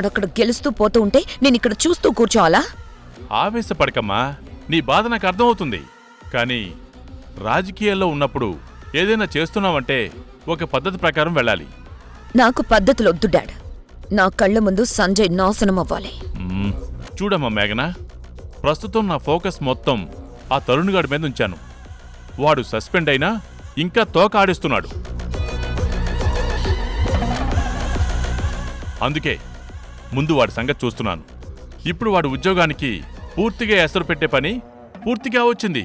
వాడక్కడ గెలుస్తూ పోతూ ఉంటే నేను ఇక్కడ చూస్తూ కూర్చోవాలా? ఆవేశపడకమ్మా, నీ బాధ నాకు అర్థమవుతుంది. కానీ రాజకీయాల్లో ఉన్నప్పుడు ఏదైనా చేస్తున్నావంటే ఒక పద్ధతి ప్రకారం వెళ్ళాలి. నాకు పద్ధతులొద్దు డాడ్. నా కళ్ళ ముందు సంజయ్ నాశనం అవ్వాలి. చూడమ్మా మేఘనా, ప్రస్తుతం నా ఫోకస్ మొత్తం ఆ తరుణ్గాడి మీద ఉంచాను. వాడు సస్పెండ్ అయినా ఇంకా తోక ఆడిస్తున్నాడు. అందుకే ముందు వాడి సంగతి చూస్తున్నాను. ఇప్పుడు వాడి ఉద్యోగానికి పూర్తిగా ఎసరు పెట్టే పని పూర్తిగా వచ్చింది.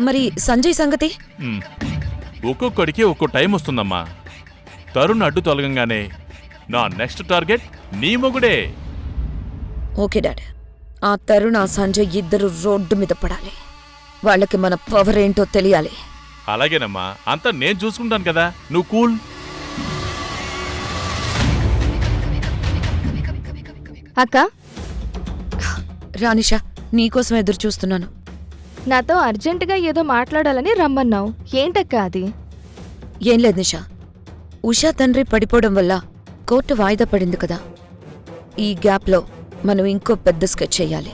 మరి సంజయ్ సంగతి? ఒక్కొక్కడికి ఒక్కో టైం వస్తుందమ్మా. తరుణ్ అడ్డు తొలగంగానే నా నెక్స్ట్ టార్గెట్ నీ మొగుడే. Okay dad. ఆ తరుణ్ ఆ సంజయ్ ఇద్దరు రోడ్డు మీద పడాలి. వాళ్ళకి మన పవర్ ఏంటో తెలియాలి. అలాగేనమ్మా, అంతా నేను చూసుకుంటాను కదా, నువ్వు కూల్. అక్క, రానిషా, నీకోసం ఎదురు చూస్తున్నాను. నాతో అర్జెంటుగా ఏదో మాట్లాడాలని రమ్మన్నావు. ఏంటక్క అది? ఏం లేదు నిషా, ఉషా తండ్రి పడిపోవడం వల్ల కోర్టు వాయిదా పడింది కదా. ఈ గ్యాప్లో మనం ఇంకో పెద్ద స్కెచ్ చేయాలి.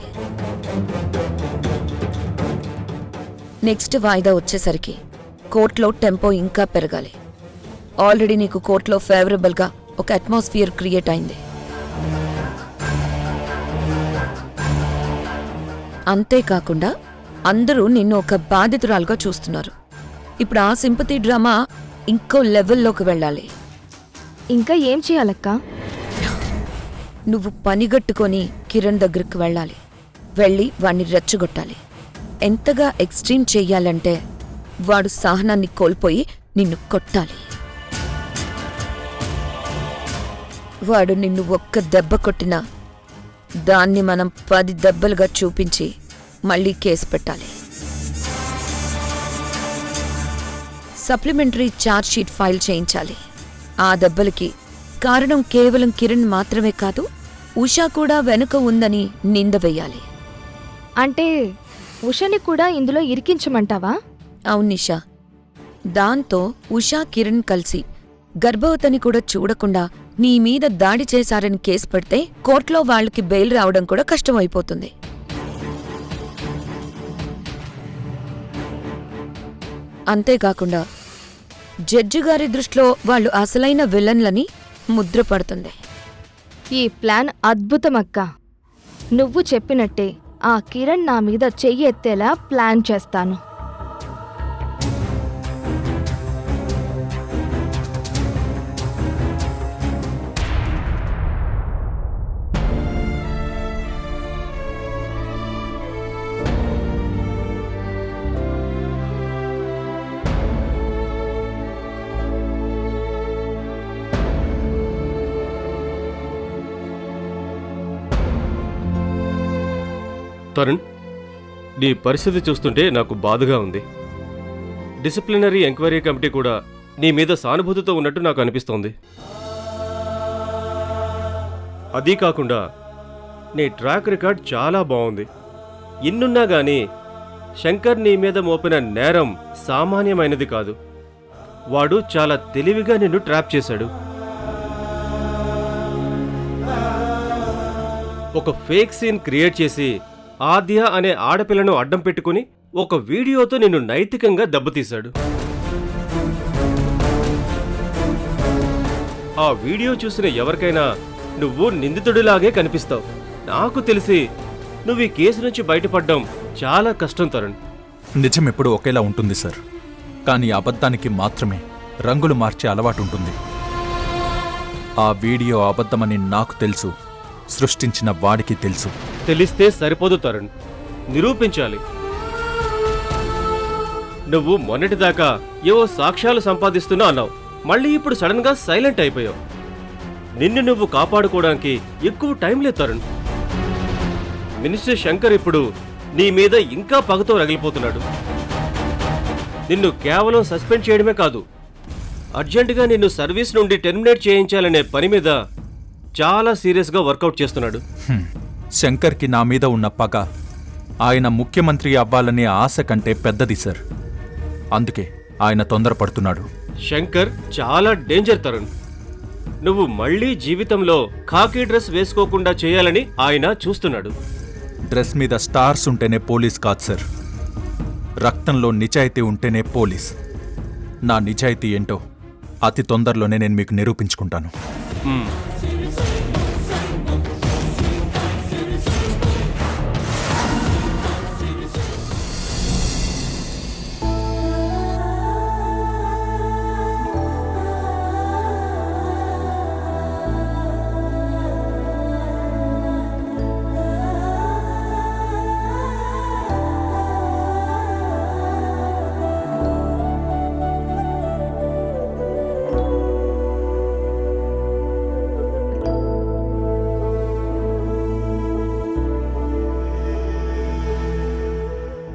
నెక్స్ట్ వాయిదా వచ్చేసరికి కోర్టులో టెంపో ఇంకా పెరగాలి. ఆల్రెడీ నీకు కోర్టులో ఫేవరబుల్గా ఒక అట్మాస్ఫియర్ క్రియేట్ అయింది. అంతేకాకుండా అందరూ నిన్ను ఒక బాధితురాలుగా చూస్తున్నారు. ఇప్పుడు ఆ సింపతి డ్రామా ఇంకో లెవెల్లోకి వెళ్ళాలి. ఇంకా ఏం చేయాలక్క? నువ్వు పనిగట్టుకొని కిరణ్ దగ్గరికి వెళ్ళాలి. వెళ్ళి వాణ్ణి రెచ్చగొట్టాలి. ఎంతగా ఎక్స్ట్రీమ్ చెయ్యాలంటే వాడు సహనాన్ని కోల్పోయి నిన్ను కొట్టాలి. వాడు నిన్ను ఒక్క దెబ్బ కొట్టినా దాన్ని మనం 10 దెబ్బలుగా చూపించి మళ్ళీ కేసు పెట్టాలి. సప్లిమెంటరీ ఛార్జ్ షీట్ ఫైల్ చేయించాలి. ఆ దెబ్బలకి కారణం కేవలం కిరణ్ మాత్రమే కాదు, ఉషా కూడా వెనుక ఉందని నింద వెయ్యాలి. అంటే ఉషని కూడా ఇందులో ఇరికించమంటావా? అవును నిషా. దాంతో ఉషా కిరణ్ కలిసి గర్భవతిని కూడా చూడకుండా నీ మీద దాడి చేశారని కేసు పెడితే కోర్టులో వాళ్ళకి బెయిల్ రావడం కూడా కష్టమైపోతుంది. అంతేకాకుండా జడ్జి గారి దృష్టిలో వాళ్ళు అసలైన విలన్లని ముద్ర పడుతుంది. ఈ ప్లాన్ అద్భుతమక్క. నువ్వు చెప్పినట్టే ఆ కిరణ్ నా మీద చెయ్యి ఎత్తేలా ప్లాన్ చేస్తాను. తరుణ్, నీ పరిస్థితి చూస్తుంటే నాకు బాధగా ఉంది. డిసిప్లినరీ ఎంక్వైరీ కమిటీ కూడా నీ మీద సానుభూతితో ఉన్నట్టు నాకు అనిపిస్తోంది. అదీ కాకుండా నీ ట్రాక్ రికార్డ్ చాలా బాగుంది. ఇన్నున్నా గానీ శంకర్ నీ మీద మోపిన నేరం సామాన్యమైనది కాదు. వాడు చాలా తెలివిగా నిన్ను ట్రాప్ చేశాడు. ఒక ఫేక్ సీన్ క్రియేట్ చేసి ఆద్య అనే ఆడపిల్లను అడ్డం పెట్టుకుని ఒక వీడియోతో నిన్ను నైతికంగా దెబ్బతీశాడు. ఆ వీడియో చూసిన ఎవరికైనా నువ్వు నిందితుడిలాగే కనిపిస్తావు. నాకు తెలిసి నువ్వు ఈ కేసు నుంచి బయటపడ్డం చాలా కష్టం తరుణ్. నిజం ఎప్పుడూ ఒకేలా ఉంటుంది సార్, కానీ అబద్ధానికి మాత్రమే రంగులు మార్చే అలవాటు ఉంటుంది. ఆ వీడియో అబద్ధమని నాకు తెలుసు, సృష్టించిన వాడికి తెలుసు. తెలిస్తే సరిపోదు తరుణ్, నిరూపించాలి. నువ్వు మొన్నటిదాకా ఏవో సాక్ష్యాలు సంపాదిస్తున్నా అన్నావు, మళ్ళీ ఇప్పుడు సడన్ గా సైలెంట్ అయిపోయావు. నిన్ను నువ్వు కాపాడుకోవడానికి ఎక్కువ టైం లేదు తరుణ్. మినిస్టర్ శంకర్ ఇప్పుడు నీ మీద ఇంకా పగతో రగిలిపోతున్నాడు. నిన్ను కేవలం సస్పెండ్ చేయడమే కాదు, అర్జెంటుగా నిన్ను సర్వీస్ నుండి టెర్మినేట్ చేయించాలనే పని మీద చాలా సీరియస్గా వర్కౌట్ చేస్తున్నాడు. శంకర్కి నా మీద ఉన్న పగ ఆయన ముఖ్యమంత్రి అవ్వాలనే ఆశ కంటే పెద్దది సార్. అందుకే ఆయన తొందరపడుతున్నాడు. శంకర్ చాలా డేంజర్ తరుణ్. నువ్వు మళ్ళీ జీవితంలో ఖాకీ డ్రెస్ వేసుకోకుండా చేయాలని ఆయన చూస్తున్నాడు. డ్రెస్ మీద స్టార్స్ ఉంటేనే పోలీస్ కాదు సార్, రక్తంలో నిజాయితీ ఉంటేనే పోలీస్. నా నిజాయితీ ఏంటో అతి తొందరలోనే నేను మీకు నిరూపించుకుంటాను. హ్మ్.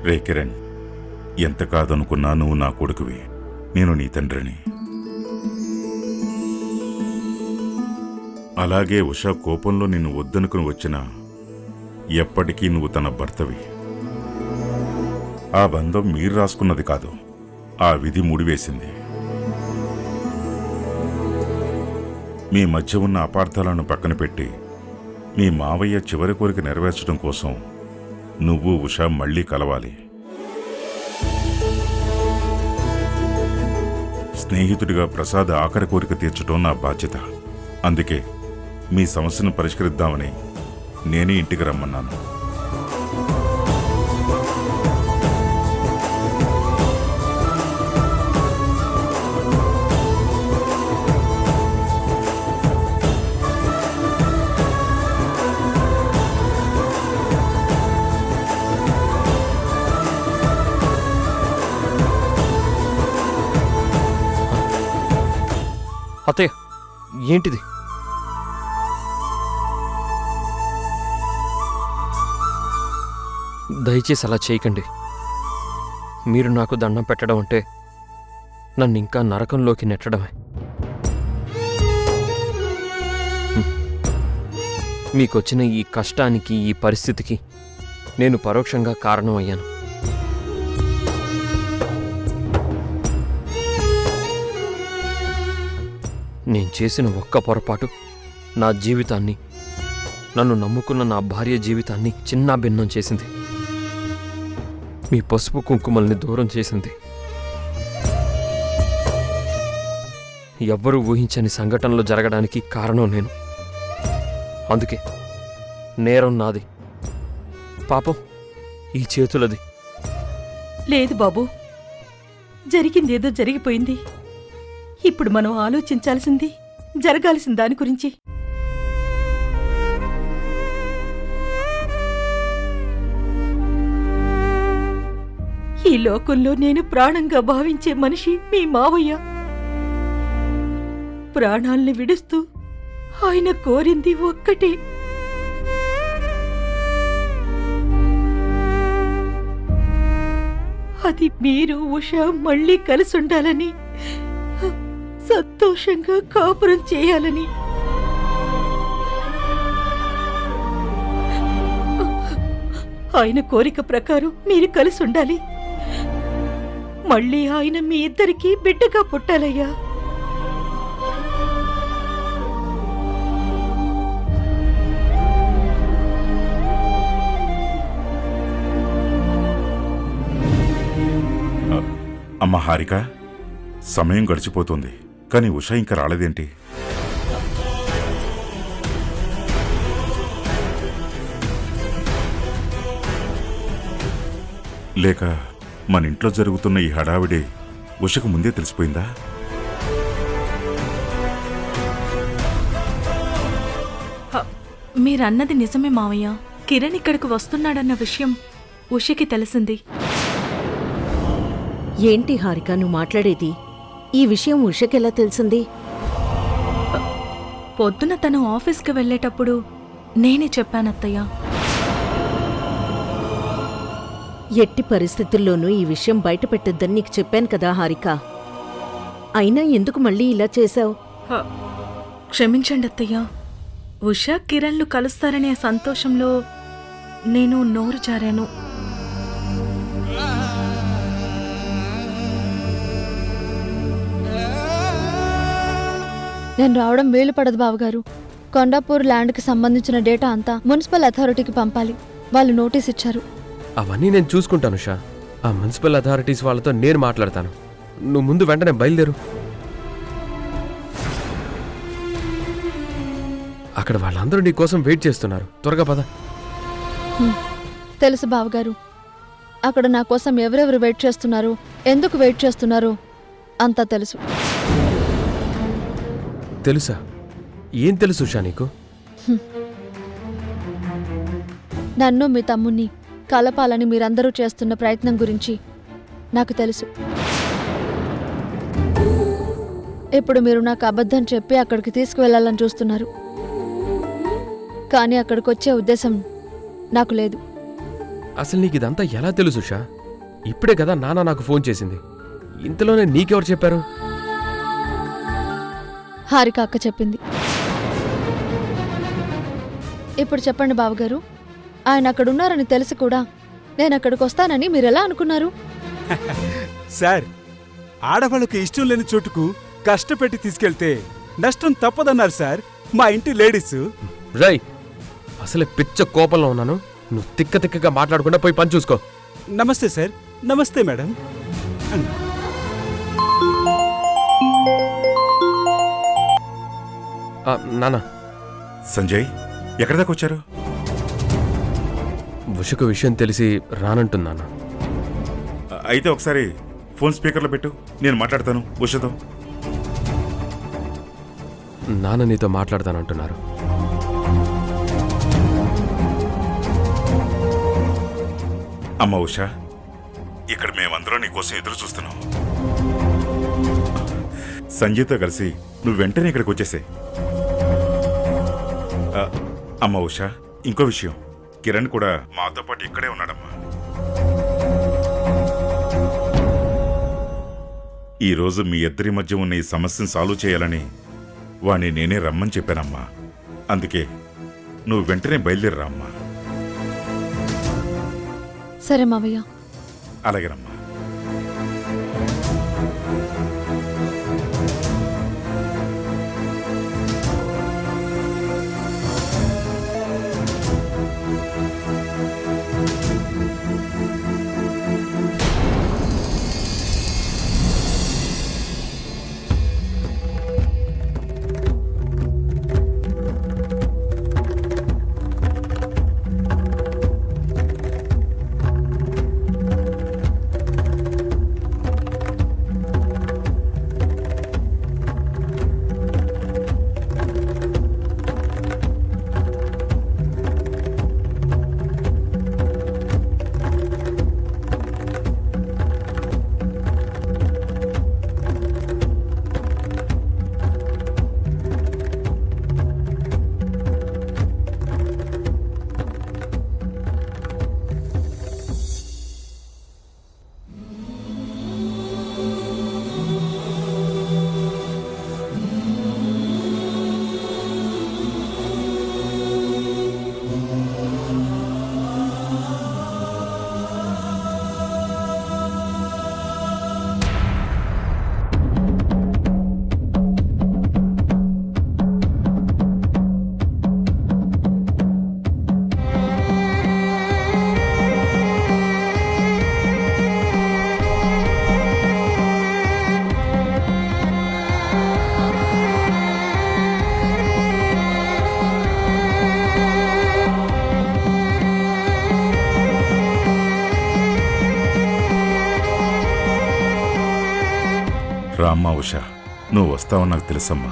రే కిరణ్, ఎంత కాదనుకున్నా నువ్వు నా కొడుకువి, నేను నీ తండ్రిని. అలాగే ఉషా కోపంలో నిన్ను వద్దనుకుని వచ్చినా ఎప్పటికీ నువ్వు తన భర్తవి. ఆ బంధం మీరు రాసుకున్నది కాదు, ఆ విధి ముడివేసింది. మీ మధ్య ఉన్న అపార్థాలను పక్కన పెట్టి మీ మావయ్య చివరి కోరిక నెరవేర్చడం కోసం నువ్వు ఉషా మళ్ళీ కలవాలి. స్నేహితుడిగా ప్రసాద్ ఆఖరి కోరిక తీర్చడం నా బాధ్యత. అందుకే మీ సమస్యను పరిష్కరిద్దామని నేనే ఇంటికి రమ్మన్నాను. అత్తయ్య, ఏంటిది? దయచేసి అలా చేయకండి. మీరు నాకు దండం పెట్టడం అంటే నన్ను ఇంకా నరకంలోకి నెట్టడమే. మీకొచ్చిన ఈ కష్టానికి, ఈ పరిస్థితికి నేను పరోక్షంగా కారణం అయ్యాను. నేను చేసిన ఒక్క పొరపాటు నా జీవితాన్ని, నన్ను నమ్ముకున్న నా భార్య జీవితాన్ని చిన్నాభిన్నం చేసింది. మీ పసుపు కుంకుమల్ని దూరం చేసింది. ఎవ్వరూ ఊహించని సంఘటనలు జరగడానికి కారణం నేను. అందుకే నేరం నాది, పాపం ఈ చేతులది. లేదు బాబు, జరిగిందేదో జరిగిపోయింది. ఇప్పుడు మనం ఆలోచించాల్సింది జరగాల్సిన దాని గురించి. ఈ లోకంలో నేను ప్రాణంగా భావించే మనిషి మీ మావయ్య. ప్రాణాల్ని విడుస్తూ ఆయన కోరింది ఒక్కటే, అది మీరు ఉషా మళ్ళీ కలిసుండాలని, సంతోషంగా కాపురం చేయాలని. ఆయన కోరిక ప్రకారం మీరు కలిసి ఉండాలి. మళ్ళీ ఆయన మీ ఇద్దరికీ బిడ్డగా పుట్టాలయ్యా. అమ్మ హారిక, సమయం గడిచిపోతుంది, కానీ ఉషా ఇంకా రాలేదేంటి? లేక మన ఇంట్లో జరుగుతున్న ఈ హడావిడి ఉషకు ముందే తెలిసిపోయిందా? మీరన్నది నిజమే మావయ్య. కిరణ్ ఇక్కడికి వస్తున్నాడన్న విషయం ఉషకి తెలిసింది. ఏంటి హారిక నువ్వు మాట్లాడేది? ఈ విషయం ఉషకెలా తెలిసింది? పొద్దున తను ఆఫీస్కి వెళ్ళేటప్పుడు నేనే చెప్పానత్తయ్య. ఎట్టి పరిస్థితుల్లోనూ ఈ విషయం బయట పెట్టొద్దని నీకు చెప్పాను కదా హారిక. అయినా ఎందుకు మళ్ళీ ఇలా చేశావు? క్షమించండి అత్తయ్య. ఉషా కిరణ్లు కలుస్తారనే సంతోషంలో నేను నోరు జారాను. నేను రావడం వీలు పడదు బావగారు. కొండాపూర్ ల్యాండ్కి సంబంధించిన డేటా అంతా మున్సిపల్ అథారిటీకి పంపాలి. వాళ్ళు నోటీస్ ఇచ్చారు. అవన్నీ నేను చూసుకుంటాను ఉషా. ఆ మున్సిపల్ అథారిటీస్ వాళ్ళతో నేను మాట్లాడతాను. నువ్వు ముందు వెంటనే బయలుదేరు. అక్కడ వాళ్ళందరూ నీ కోసం వెయిట్ చేస్తున్నారు. త్వరగా పద. తెలుసు బావగారు, అక్కడ నా కోసం ఎవరెవరు వెయిట్ చేస్తున్నారు, ఎందుకు వెయిట్ చేస్తున్నారు అంతా తెలుసు. తెలుసా? ఏం తెలుసు ఉషా నీకు? నన్ను మీ తమ్ముణ్ణి కలపాలని మీరందరూ చేస్తున్న ప్రయత్నం గురించి నాకు తెలుసు. ఇప్పుడు మీరు నాకు అబద్ధం చెప్పి అక్కడికి తీసుకువెళ్లాలని చూస్తున్నారు. కానీ అక్కడికి వచ్చే ఉద్దేశం నాకు లేదు. అసలు నీకు ఇదంతా ఎలా తెలుసు ఉషా? ఇప్పుడే కదా నాన్న నాకు ఫోన్ చేసింది. ఇంతలోనే నీకెవరు చెప్పారు? హారిక అక్క చెప్పింది. ఇప్పుడు చెప్పండి బావగారు, ఆయన అక్కడున్నారని తెలిసి కూడా నేను అక్కడికి వస్తానని మీరెలా అనుకున్నారు? సార్, ఆడవాళ్ళకు ఇష్టం లేని చోటుకు కష్టపెట్టి తీసుకెళ్తే నష్టం తప్పదన్నారు సార్ మా ఇంటి లేడీస్. రై, అసలే పిచ్చ కోపంలో ఉన్నాను. నువ్వు తిక్కగా మాట్లాడకుండా పోయి పని చూసుకో. నమస్తే సార్. నమస్తే మేడం. నాన్న, సంజయ్, ఎక్కడి దాకా వచ్చారు? ఉషకు విషయం తెలిసి రానంటున్నాను. అయితే ఒకసారి ఫోన్ స్పీకర్లో పెట్టు, నేను మాట్లాడతాను ఉషతో. నాన్న నీతో మాట్లాడతానంటున్నారు. అమ్మ ఉష, ఇక్కడ మేమందరం నీకోసం ఎదురు చూస్తున్నాం. సంజయ్తో కలిసి నువ్వు వెంటనే ఇక్కడికి వచ్చేసే. అమ్మ ఉష, ఇంకో విషయం, కిరణ్ కూడా మాతో పాటు ఇక్కడే ఉన్నాడమ్మా. ఈరోజు మీ ఇద్దరి మధ్య ఉన్న ఈ సమస్యను సాల్వ్ చేయాలని వాణ్ణి నేనే రమ్మని చెప్పానమ్మా. అందుకే నువ్వు వెంటనే బయలుదేరరా అమ్మా. సరే మావయ్య. అలాగేనమ్మా. రామ్మా ఉష, నువ్వు వస్తావని నాకు తెలుసమ్మా.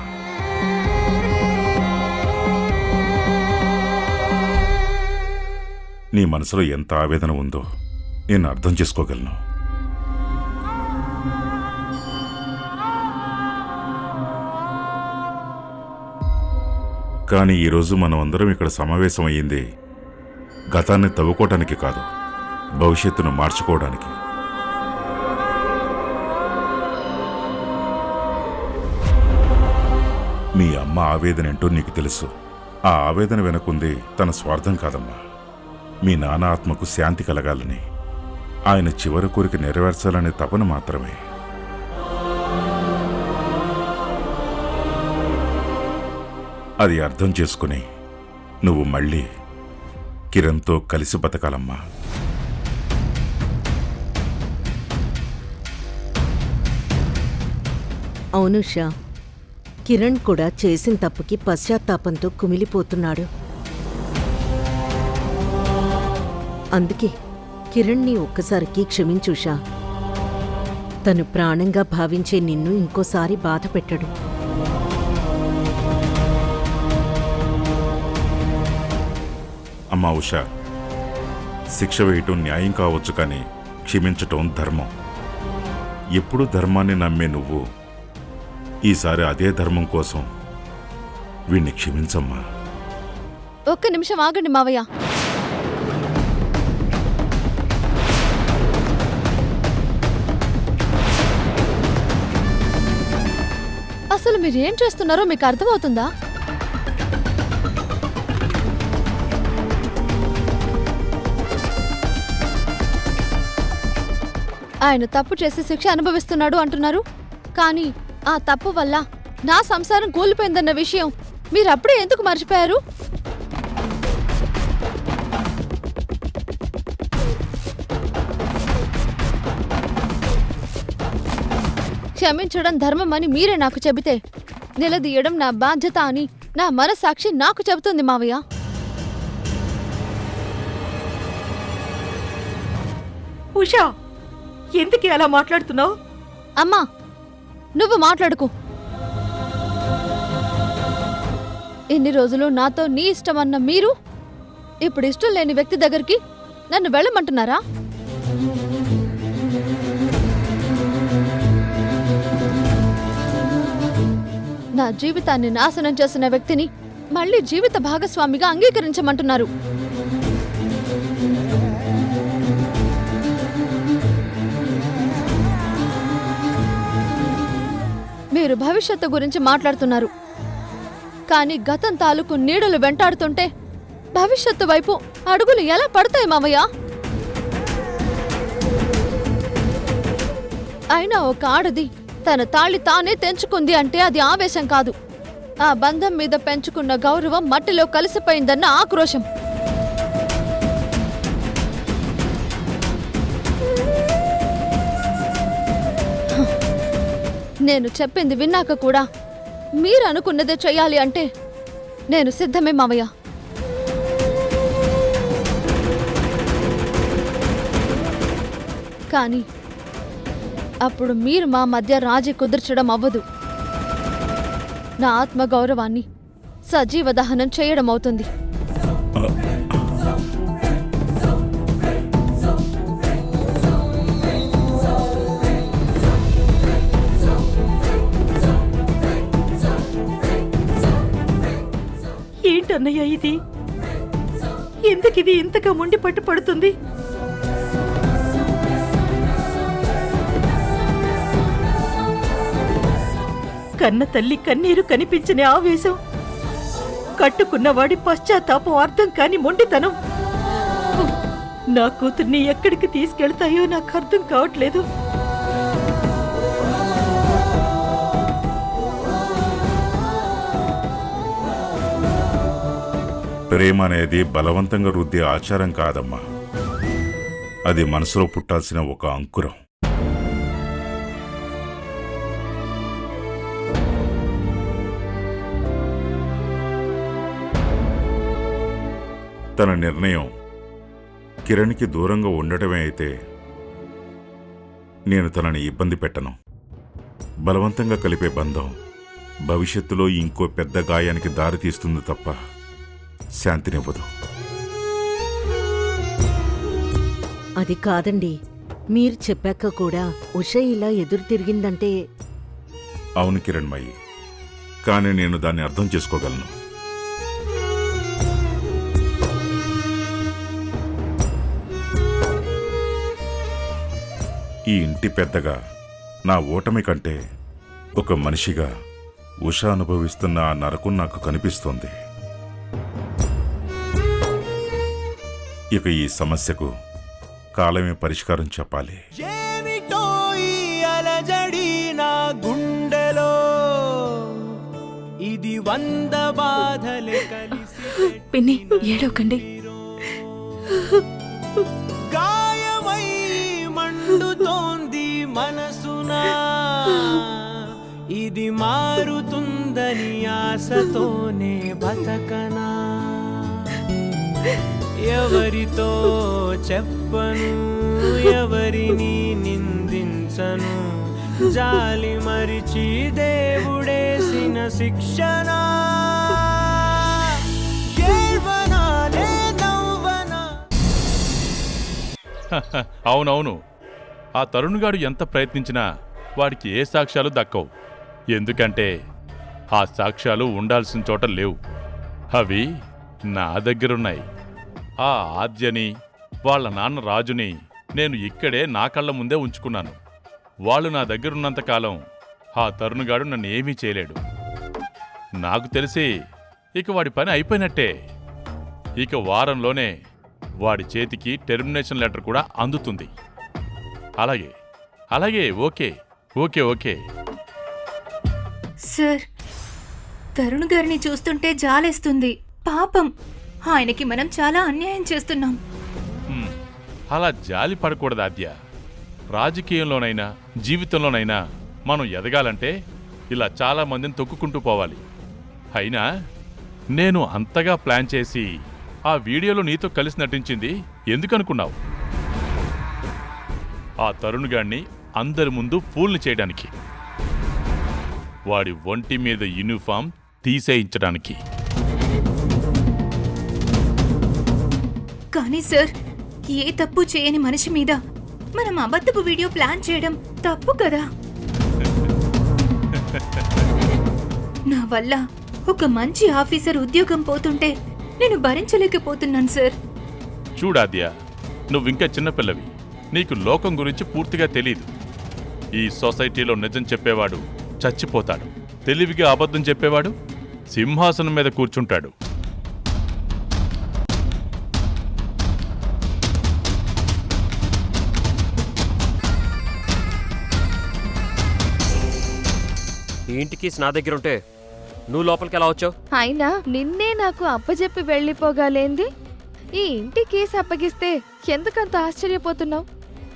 నీ మనసులో ఎంత ఆవేదన ఉందో నేను అర్థం చేసుకోగలను. కానీ ఈరోజు మనం అందరం ఇక్కడ సమావేశం అయ్యింది గతాన్ని తవ్వుకోవటానికి కాదు, భవిష్యత్తును మార్చుకోవడానికి. మీ అమ్మ ఆవేదన ఏంటో నీకు తెలుసు. ఆ ఆవేదన వెనకుంది తన స్వార్థం కాదమ్మా, మీ నాన్న ఆత్మకు శాంతి కలగాలని, ఆయన చివరి కోరిక నెరవేర్చాలనే తపన మాత్రమే. అది అర్థం చేసుకుని నువ్వు మళ్ళీ కిరణ్తో కలిసి బతకాలమ్మా. అవును ఉషా, కిరణ్ కూడా చేసిన తప్పుకి పశ్చాత్తాపంతో కుమిలిపోతున్నాడు. అందుకే కిరణ్ని ఒక్కసారికి క్షమించుషా. తను ప్రాణంగా భావించే నిన్ను ఇంకోసారి బాధ పెట్టడు. అమ్మా ఉషా, శిక్ష వేయటం న్యాయం కావచ్చు, కానీ క్షమించటం ధర్మం. ఎప్పుడూ ధర్మాన్ని నమ్మే నువ్వు ఈసారి అదే ధర్మం కోసం వీణ్ణి క్షమించమ్మా. ఒక్క నిమిషం ఆగండి మావయ్య. అసలు మీరేం చేస్తున్నారో మీకు అర్థమవుతుందా? ఆయన తప్పు చేసి శిక్ష అనుభవిస్తున్నాడు అంటున్నారు, కానీ ఆ తప్పు వల్ల నా సంసారం కూలిపోయిందన్న విషయం మీరప్పుడే ఎందుకు మర్చిపోయారు? క్షమించడం ధర్మం అని మీరే నాకు చెబితే నిలదీయడం నా బాధ్యత అని నా మనసాక్షి నాకు చెబుతుంది మావయ్య. ఉషా, ఎందుకు అలా మాట్లాడుతున్నావు? అమ్మా, నువ్వు మాట్లాడుకు. ఇన్ని రోజులు నాతో నీ ఇష్టమన్న మీరు ఇప్పుడు ఇష్టం లేని వ్యక్తి దగ్గరికి నన్ను వెళ్ళమంటున్నారా? నా జీవితాన్ని నాశనం చేసిన వ్యక్తిని మళ్ళీ జీవిత భాగస్వామిగా అంగీకరించమంటున్నారు. మీరు భవిష్యత్తు గురించి మాట్లాడుతున్నారు, కానీ గతం తాలూకు నీడలు వెంటాడుతుంటే భవిష్యత్తు వైపు అడుగులు ఎలా పడతాయి మావయ్య? అయినా ఒక ఆడది తన తాళి తానే తెంచుకుంది అంటే అది ఆవేశం కాదు, ఆ బంధం మీద పెంచుకున్న గౌరవం మట్టిలో కలిసిపోయిందన్న ఆక్రోశం. నేను చెప్పింది విన్నాక కూడా మీరు అనుకున్నదే చెయ్యాలి అంటే నేను సిద్ధమే మావయ్య. కానీ అప్పుడు మీరు మా మధ్య రాజీ కుదర్చడం అవ్వదు. నా ఆత్మగౌరవాన్ని సజీవ దహనం చేయడం అవుతుంది. ఏంటన్నయ్య ఇది? ఎందుకిది ఇంతగా ముండి పట్టు పడుతుంది? కన్న తల్లి కన్నీరు కనిపించని ఆవేశం, కట్టుకున్నవాడి పశ్చాత్తాపం అర్థం కాని మొండితనం నా కూతుర్ని ఎక్కడికి తీసుకెళ్తాయో నాకు అర్థం కావట్లేదు. ప్రేమ అనేది బలవంతంగా రుద్దే ఆచారం కాదమ్మా, అది మనసులో పుట్టాల్సిన ఒక అంకురం. తన నిర్ణయం కిరణ్కి దూరంగా ఉండటమే అయితే నేను తనని ఇబ్బంది పెట్టను. బలవంతంగా కలిపే బంధం భవిష్యత్తులో ఇంకో పెద్ద గాయానికి దారితీస్తుంది తప్ప శాంతినివ్వదు. అది కాదండి, మీరు చెప్పాక కూడా ఉష ఇలా ఎదురు తిరిగిందంటే. అవును కిరణ్మయి, కానీ నేను దాన్ని అర్థం చేసుకోగలను. ఈ ఇంటి పెద్దగా నా ఓటమి కంటే ఒక మనిషిగా ఉష అనుభవిస్తున్న ఆ నరకం నాకు కనిపిస్తోంది. ఇక ఈ సమస్యకు కాలమే పరిష్కారం చెప్పాలి. ఏమిటో ఈ అలజడి నా గుండెలో, ఇది వంద బాధలే కలిసి పిన్ని ఏడవకండి. గాయమై మండుతోంది మనసునా, ఇది మారుతుందని ఆశతోనే బతకనా. ఎవరితో చెప్పను, ఎవరిని నిందించను, జాలి మరిచి దేవుడేసిన శిక్షణ. ఏడ్వనాలే నవ్వనా. అవునవును, ఆ తరుణ్గాడు ఎంత ప్రయత్నించినా వాడికి ఏ సాక్ష్యాలు దక్కవు. ఎందుకంటే ఆ సాక్ష్యాలు ఉండాల్సిన చోట లేవు. అవి నా దగ్గరున్నాయి. ఆ ఆద్యని, వాళ్ళ నాన్న రాజుని నేను ఇక్కడే నా కళ్ళ ముందే ఉంచుకున్నాను. వాళ్ళు నా దగ్గరున్నంతకాలం ఆ తరుణ్గాడు నన్ను ఏమీ చేయలేడు. నాకు తెలిసి ఇక వాడి పని అయిపోయినట్టే. ఇక వారంలోనే వాడి చేతికి టెర్మినేషన్ లెటర్ కూడా అందుతుంది. అలాగే అలాగే okay okay okay. Sir, Tarun గారిని చూస్తుంటే జాలేస్తుంది. పాపం, ఆయనకి మనం చాలా అన్యాయం చేస్తున్నాం. అలా జాలి పడకూడదు ఆద్య. రాజకీయంలోనైనా జీవితంలోనైనా మనం ఎదగాలంటే ఇలా చాలా మందిని తొక్కుకుంటూ పోవాలి. అయినా నేను అంతగా ప్లాన్ చేసి ఆ వీడియోలో నీతో కలిసి నటించింది ఎందుకనుకున్నావు? ఆ తరుణ్ గాడిని అందరి ముందు ఫూల్ని చేయడానికి, వాడి ఒంటి మీద యూనిఫామ్ తీసేయించడానికి. కానీ సార్, ఏ తప్పు చేయని మనిషి మీద మనం అబద్ధపు వీడియో ప్లాన్ చేయడం తప్పు కదా. నా వల్ల ఒక మంచి ఆఫీసర్ ఉద్యోగం పోతుంటే నేను భరించలేకపోతున్నాను సార్. చూడాద్య, నువ్వింకా చిన్నపిల్లవి. నీకు లోకం గురించి పూర్తిగా తెలీదు. ఈ సొసైటీలో నిజం చెప్పేవాడు చచ్చిపోతాడు, తెలివిగా అబద్ధం చెప్పేవాడు సింహాసనం మీద కూర్చుంటాడు. ఈ ఇంటికి నా దగ్గర ఉంటే నువ్వు లోపలికి ఎలా వచ్చావు? అయినా నిన్నే నాకు అప్పచెప్పి వెళ్ళిపోగాలేంది? ఈ ఇంటి కేసు అప్పగిస్తే ఎందుకంత ఆశ్చర్యపోతున్నావు?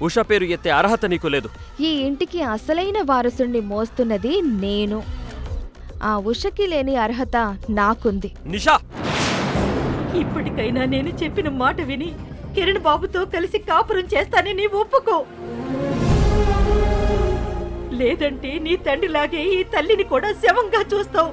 ఉషా పేరు ఎత్తే అర్హత నీకు లేదు. ఈ ఇంటికి అసలైన వారసుణ్ణి మోస్తున్నది నేను. ఆ ఉషకి లేని అర్హత నాకుంది. నిషా, ఇప్పటికైనా నేను చెప్పిన మాట విని కిరణ్ బాబుతో కలిసి కాపురం చేస్తానని ఒప్పుకో. లేదంటే నీ తండ్రిలాగే ఈ తల్లిని కూడా శవంగా చూస్తావు.